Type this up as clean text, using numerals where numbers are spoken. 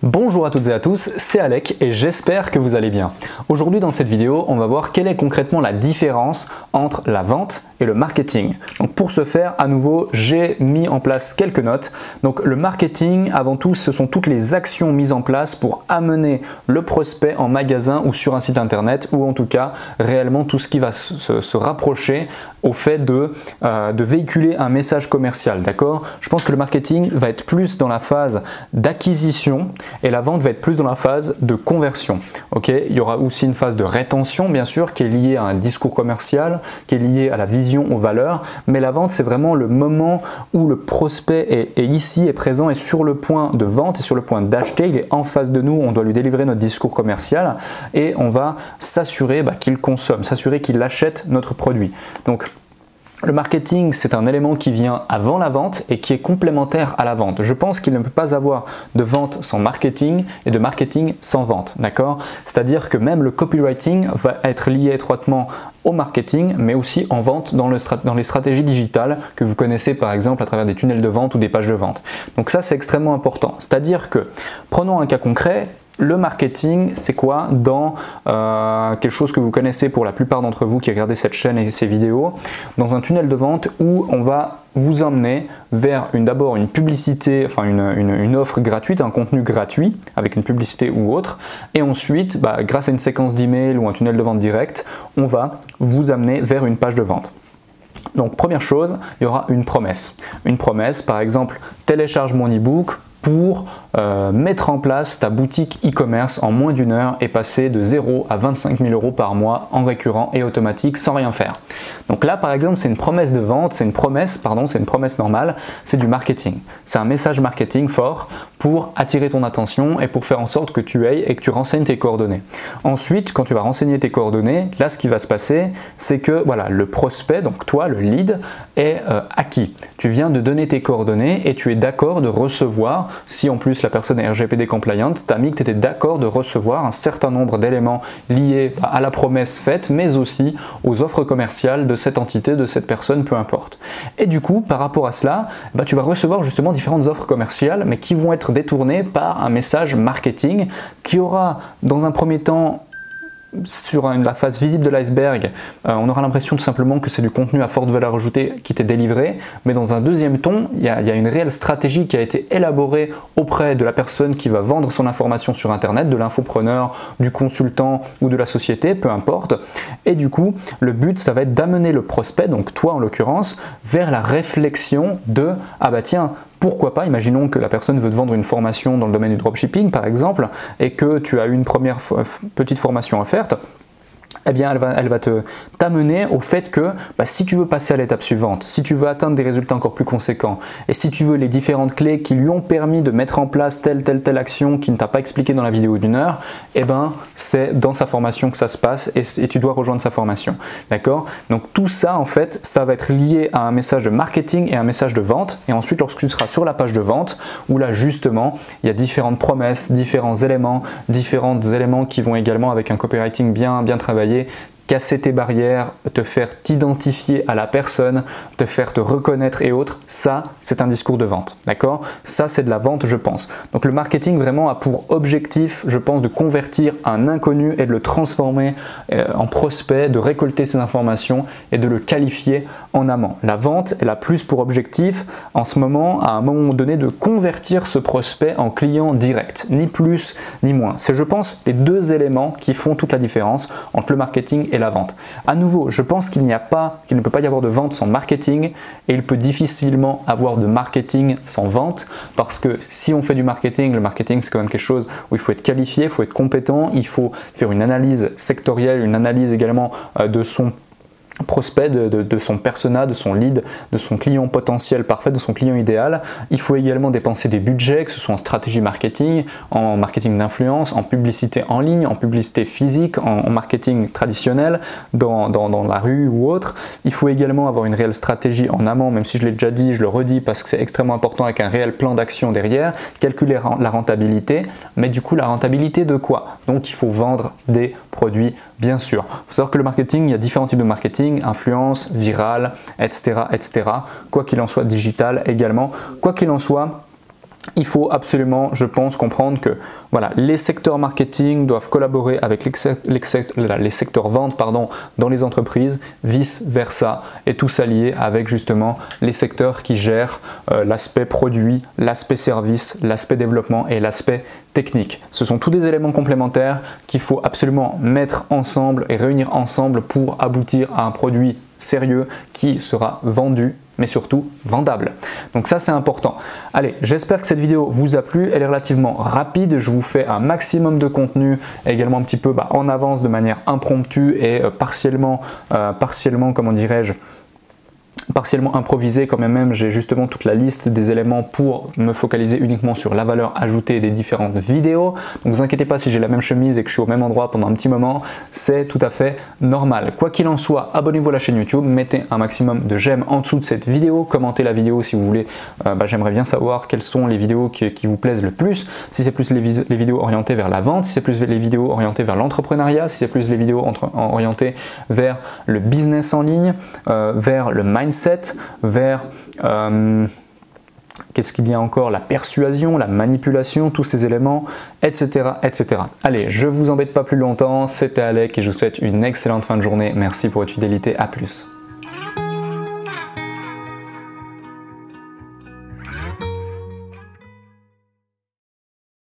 Bonjour à toutes et à tous, c'est Alec et j'espère que vous allez bien. Aujourd'hui dans cette vidéo, on va voir quelle est concrètement la différence entre la vente et le marketing. Donc pour ce faire, à nouveau, j'ai mis en place quelques notes. Donc le marketing, avant tout, ce sont toutes les actions mises en place pour amener le prospect en magasin ou sur un site internet, ou en tout cas réellement tout ce qui va se rapprocher au fait de véhiculer un message commercial, d'accord? Je pense que le marketing va être plus dans la phase d'acquisition et la vente va être plus dans la phase de conversion. Okay, il y aura aussi une phase de rétention, bien sûr, qui est liée à un discours commercial, qui est liée à la vision, aux valeurs, mais la vente, c'est vraiment le moment où le prospect est ici, est présent, est sur le point de vente, est sur le point d'acheter, il est en face de nous, on doit lui délivrer notre discours commercial et on va s'assurer qu'il consomme, s'assurer qu'il achète notre produit. Donc, le marketing, c'est un élément qui vient avant la vente et qui est complémentaire à la vente. Je pense qu'il ne peut pas avoir de vente sans marketing et de marketing sans vente, d'accord? C'est-à-dire que même le copywriting va être lié étroitement au marketing, mais aussi en vente dans les stratégies digitales que vous connaissez par exemple à travers des tunnels de vente ou des pages de vente. Donc ça, c'est extrêmement important. C'est-à-dire que, prenons un cas concret, le marketing, c'est quoi dans quelque chose que vous connaissez pour la plupart d'entre vous qui regardez cette chaîne et ces vidéos, dans un tunnel de vente où on va vous emmener vers d'abord une publicité, enfin une offre gratuite, un contenu gratuit avec une publicité ou autre, et ensuite, grâce à une séquence d'emails ou un tunnel de vente direct, on va vous amener vers une page de vente. Donc première chose, il y aura une promesse. Une promesse, par exemple, télécharge mon e-book pour mettre en place ta boutique e-commerce en moins d'une heure et passer de 0 à 25 000 € par mois en récurrent et automatique sans rien faire. Donc là, par exemple, c'est une promesse de vente, c'est une promesse normale, c'est du marketing. C'est un message marketing fort pour attirer ton attention et pour faire en sorte que tu ailles et que tu renseignes tes coordonnées. Ensuite, quand tu vas renseigner tes coordonnées, là, ce qui va se passer, c'est que voilà, le prospect, donc toi, le lead, est acquis. Tu viens de donner tes coordonnées et tu es d'accord de recevoir, si en plus la personne est RGPD compliant, tu as mis que tu étais d'accord de recevoir un certain nombre d'éléments liés à la promesse faite, mais aussi aux offres commerciales de cette entité, de cette personne, peu importe. Et du coup, par rapport à cela, tu vas recevoir justement différentes offres commerciales, mais qui vont être détournées par un message marketing qui aura, dans un premier temps, sur la face visible de l'iceberg, on aura l'impression tout simplement que c'est du contenu à forte valeur ajoutée qui t'est délivré, mais dans un deuxième ton, il y a une réelle stratégie qui a été élaborée auprès de la personne qui va vendre son information sur internet, de l'infopreneur, du consultant ou de la société, peu importe. Et du coup, le but, ça va être d'amener le prospect, donc toi en l'occurrence, vers la réflexion de « Ah bah tiens, pourquoi pas, imaginons que la personne veut te vendre une formation dans le domaine du dropshipping par exemple et que tu as eu une première petite formation offerte, eh bien elle va t'amener au fait que si tu veux passer à l'étape suivante, si tu veux atteindre des résultats encore plus conséquents et si tu veux les différentes clés qui lui ont permis de mettre en place telle action qui ne t'a pas expliqué dans la vidéo d'une heure, eh ben c'est dans sa formation que ça se passe et tu dois rejoindre sa formation. D'accord? Donc tout ça en fait, ça va être lié à un message de marketing et un message de vente, et ensuite lorsque tu seras sur la page de vente où là justement il y a différentes promesses, différents éléments qui vont également avec un copywriting bien travaillé, casser tes barrières, te faire t'identifier à la personne, te faire te reconnaître et autres, ça c'est un discours de vente, d'accord? Ça c'est de la vente, je pense. Donc le marketing vraiment a pour objectif, je pense, de convertir un inconnu et de le transformer en prospect, de récolter ces informations et de le qualifier en amont. La vente, elle a plus pour objectif en ce moment, à un moment donné, de convertir ce prospect en client direct, ni plus ni moins. C'est, je pense, les deux éléments qui font toute la différence entre le marketing et la vente. À nouveau, je pense qu'il ne peut pas y avoir de vente sans marketing et il peut difficilement avoir de marketing sans vente, parce que si on fait du marketing, le marketing c'est quand même quelque chose où il faut être qualifié, il faut être compétent, il faut faire une analyse sectorielle, une analyse également de son prospect, de son persona, de son lead, de son client potentiel parfait, de son client idéal. Il faut également dépenser des budgets, que ce soit en stratégie marketing, en marketing d'influence, en publicité en ligne, en publicité physique, en marketing traditionnel, dans la rue ou autre. Il faut également avoir une réelle stratégie en amont, même si je l'ai déjà dit, je le redis parce que c'est extrêmement important, avec un réel plan d'action derrière, calculer la rentabilité, mais du coup la rentabilité de quoi? Donc il faut vendre des produits, bien sûr. Il faut savoir que le marketing, il y a différents types de marketing, influence, viral, etc. Quoi qu'il en soit, digital également. Quoi qu'il en soit, il faut absolument, je pense, comprendre que voilà, les secteurs marketing doivent collaborer avec les secteurs vente dans les entreprises, vice versa, et tout s'allier avec justement les secteurs qui gèrent l'aspect produit, l'aspect service, l'aspect développement et l'aspect technique. Ce sont tous des éléments complémentaires qu'il faut absolument mettre ensemble et réunir ensemble pour aboutir à un produit sérieux qui sera vendu, mais surtout vendable. Donc ça, c'est important. Allez, j'espère que cette vidéo vous a plu. Elle est relativement rapide. Je vous fais un maximum de contenu, également un petit peu en avance de manière impromptue et partiellement, comment dirais-je, partiellement improvisé quand même. J'ai justement toute la liste des éléments pour me focaliser uniquement sur la valeur ajoutée des différentes vidéos. Donc vous inquiétez pas si j'ai la même chemise et que je suis au même endroit pendant un petit moment, c'est tout à fait normal. Quoi qu'il en soit, abonnez-vous à la chaîne YouTube, mettez un maximum de j'aime en dessous de cette vidéo, commentez la vidéo si vous voulez. J'aimerais bien savoir quelles sont les vidéos qui vous plaisent le plus, si c'est plus les vidéos orientées vers la vente, si c'est plus les vidéos orientées vers l'entrepreneuriat, si c'est plus les vidéos orientées vers le business en ligne, vers le mindset, vers qu'est-ce qu'il y a encore, la persuasion, la manipulation, tous ces éléments, etc., etc. Allez, je vous embête pas plus longtemps, c'était Alec et je vous souhaite une excellente fin de journée. Merci pour votre fidélité, à plus.